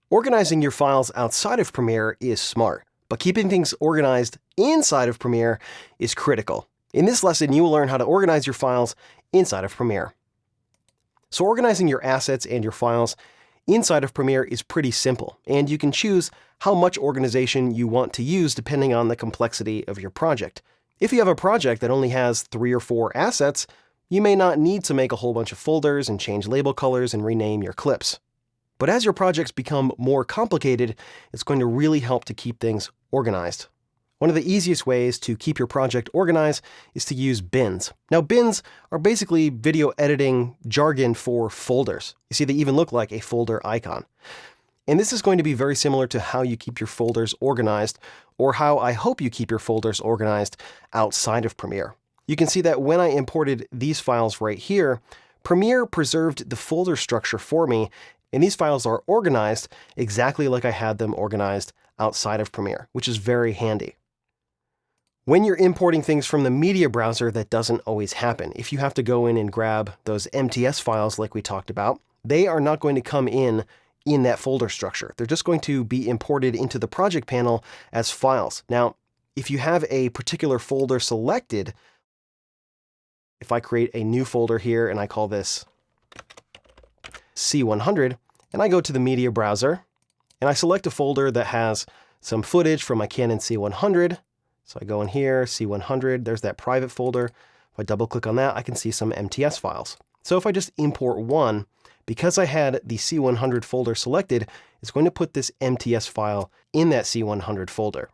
Organizing your files outside of Premiere is smart, but keeping things organized inside of Premiere is critical. In this lesson, you will learn how to organize your files inside of Premiere. So organizing your assets and your files inside of Premiere is pretty simple, and you can choose how much organization you want to use depending on the complexity of your project. If you have a project that only has 3 or 4 assets, you may not need to make a whole bunch of folders and change label colors and rename your clips. But as your projects become more complicated, it's going to really help to keep things organized. One of the easiest ways to keep your project organized is to use bins. Now, bins are basically video editing jargon for folders. You see, they even look like a folder icon. And this is going to be very similar to how you keep your folders organized, or how I hope you keep your folders organized outside of Premiere. You can see that when I imported these files right here, Premiere preserved the folder structure for me, and these files are organized exactly like I had them organized outside of Premiere, which is very handy. When you're importing things from the media browser, that doesn't always happen. If you have to go in and grab those MTS files like we talked about, they are not going to come in that folder structure. They're just going to be imported into the project panel as files. Now, if you have a particular folder selected, if I create a new folder here and I call this C100, and I go to the media browser, and I select a folder that has some footage from my Canon C100. So I go in here, C100, there's that private folder. If I double click on that, I can see some MTS files. So if I just import one, because I had the C100 folder selected, it's going to put this MTS file in that C100 folder.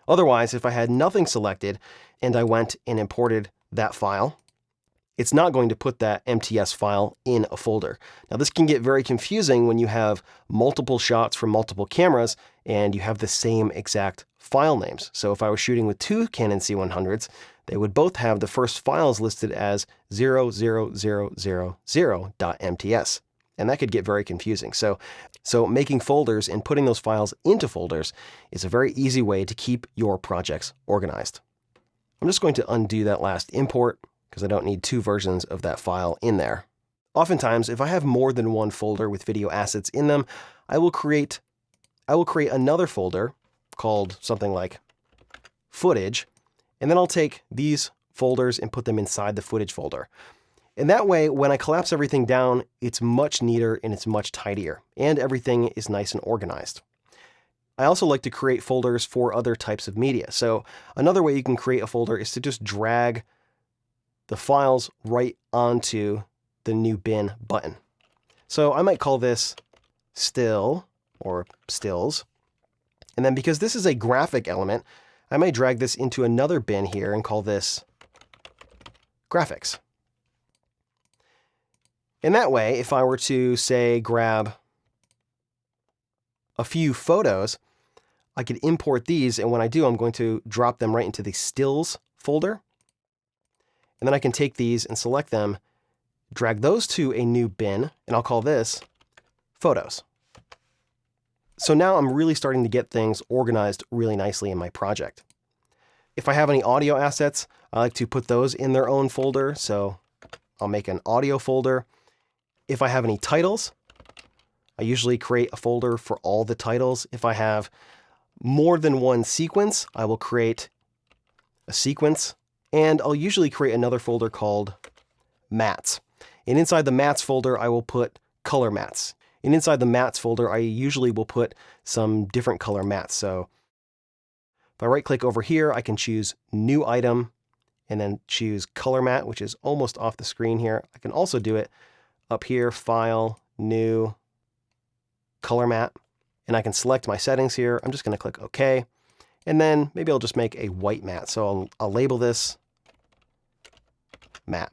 Otherwise, if I had nothing selected and I went and imported that file, it's not going to put that MTS file in a folder. Now, this can get very confusing when you have multiple shots from multiple cameras and you have the same exact file names. So if I was shooting with 2 Canon C100s, they would both have the first files listed as 00000.mts. And that could get very confusing. So making folders and putting those files into folders is a very easy way to keep your projects organized. I'm just going to undo that last import, because I don't need 2 versions of that file in there. Oftentimes, if I have more than one folder with video assets in them, I will create another folder called something like footage, and then I'll take these folders and put them inside the footage folder. And that way, when I collapse everything down, it's much neater and it's much tidier, and everything is nice and organized. I also like to create folders for other types of media. So another way you can create a folder is to just drag the files right onto the new bin button. So I might call this still or stills. And then because this is a graphic element, I might drag this into another bin here and call this graphics. And that way, if I were to, say, grab a few photos, I could import these, and when I do, I'm going to drop them right into the stills folder. And then I can take these and select them, drag those to a new bin, and I'll call this photos. So now I'm really starting to get things organized really nicely in my project. If I have any audio assets, I like to put those in their own folder. So I'll make an audio folder. If I have any titles, I usually create a folder for all the titles. If I have more than one sequence, I will create a sequence. And I'll usually create another folder called mats. And inside the mats folder, I will put color mats. And inside the mats folder, I usually will put some different color mats. So if I right click over here, I can choose new item and then choose color mat, which is almost off the screen here. I can also do it up here, file, new, color mat. And I can select my settings here. I'm just going to click OK. And then maybe I'll just make a white mat. So I'll label this mat.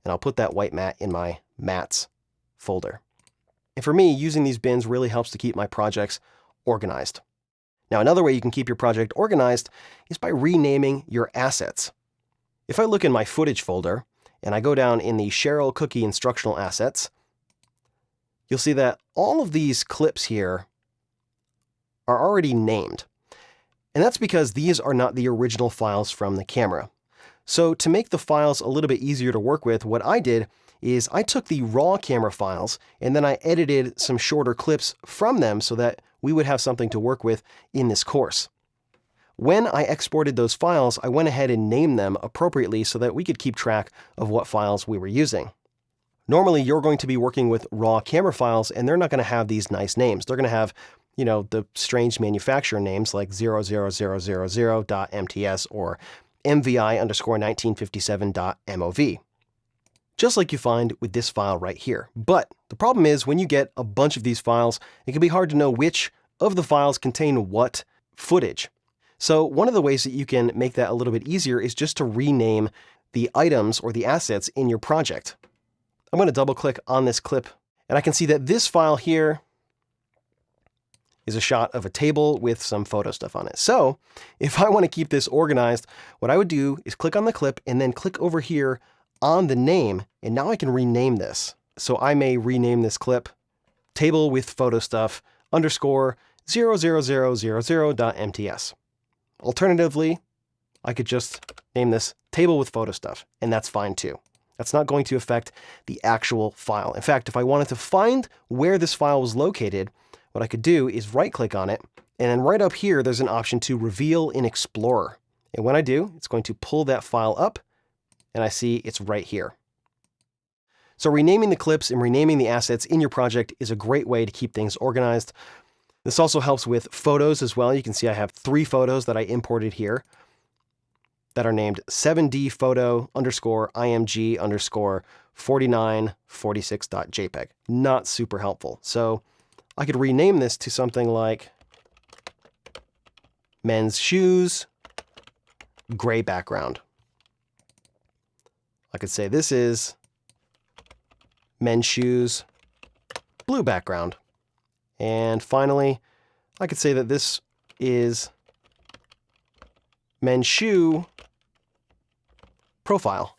And I'll put that white mat in my mats folder. And for me, using these bins really helps to keep my projects organized. Now, another way you can keep your project organized is by renaming your assets. If I look in my footage folder and I go down in the Cheryl Cookie instructional assets, you'll see that all of these clips here are already named. And that's because these are not the original files from the camera. So to make the files a little bit easier to work with, what I did is I took the raw camera files and then I edited some shorter clips from them so that we would have something to work with in this course. When I exported those files, I went ahead and named them appropriately so that we could keep track of what files we were using. Normally, you're going to be working with raw camera files, and they're not going to have these nice names. They're going to have, the strange manufacturer names like 00000.mts or MVI_1957.mov. Just like you find with this file right here. But the problem is when you get a bunch of these files, it can be hard to know which of the files contain what footage. So one of the ways that you can make that a little bit easier is just to rename the items or the assets in your project. I'm going to double click on this clip and I can see that this file here is a shot of a table with some photo stuff on it. So if I want to keep this organized, what I would do is click on the clip and then click over here on the name, and now I can rename this. So I may rename this clip table with photo stuff _00000.mts. Alternatively, I could just name this table with photo stuff, and that's fine too. That's not going to affect the actual file. In fact, if I wanted to find where this file was located, what I could do is right-click on it, and then right up here, there's an option to reveal in Explorer. And when I do, it's going to pull that file up, and I see it's right here. So renaming the clips and renaming the assets in your project is a great way to keep things organized. This also helps with photos as well. You can see I have 3 photos that I imported here that are named 7D photo _img _4946.jpg. Not super helpful. So I could rename this to something like men's shoes, gray background. I could say this is men's shoes, blue background. And finally, I could say that this is men's shoe profile.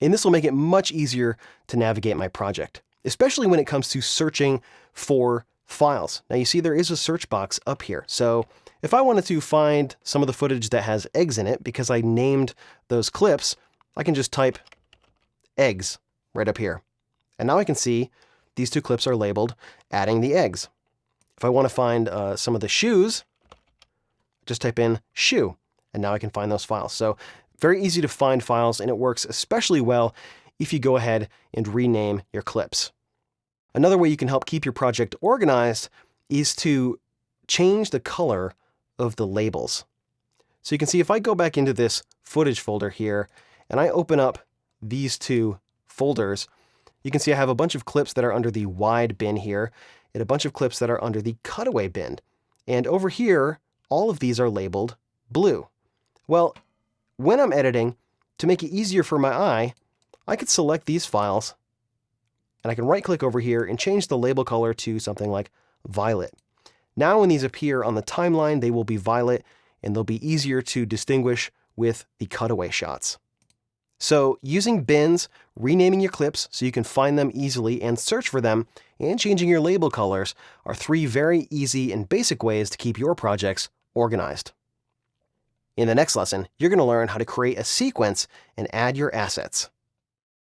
And this will make it much easier to navigate my project, especially when it comes to searching for files. Now you see there is a search box up here. So if I wanted to find some of the footage that has eggs in it, because I named those clips, I can just type eggs right up here. And now I can see these 2 clips are labeled adding the eggs. If I want to find some of the shoes, just type in shoe, and now I can find those files. So very easy to find files, and it works especially well if you go ahead and rename your clips. Another way you can help keep your project organized is to change the color of the labels. So you can see if I go back into this footage folder here, and I open up these 2 folders, you can see I have a bunch of clips that are under the wide bin here, and a bunch of clips that are under the cutaway bin. And over here, all of these are labeled blue. Well, when I'm editing, to make it easier for my eye, I could select these files, and I can right-click over here and change the label color to something like violet. Now when these appear on the timeline, they will be violet, and they'll be easier to distinguish with the cutaway shots. So using bins, renaming your clips so you can find them easily and search for them, and changing your label colors are 3 very easy and basic ways to keep your projects organized. In the next lesson, you're going to learn how to create a sequence and add your assets.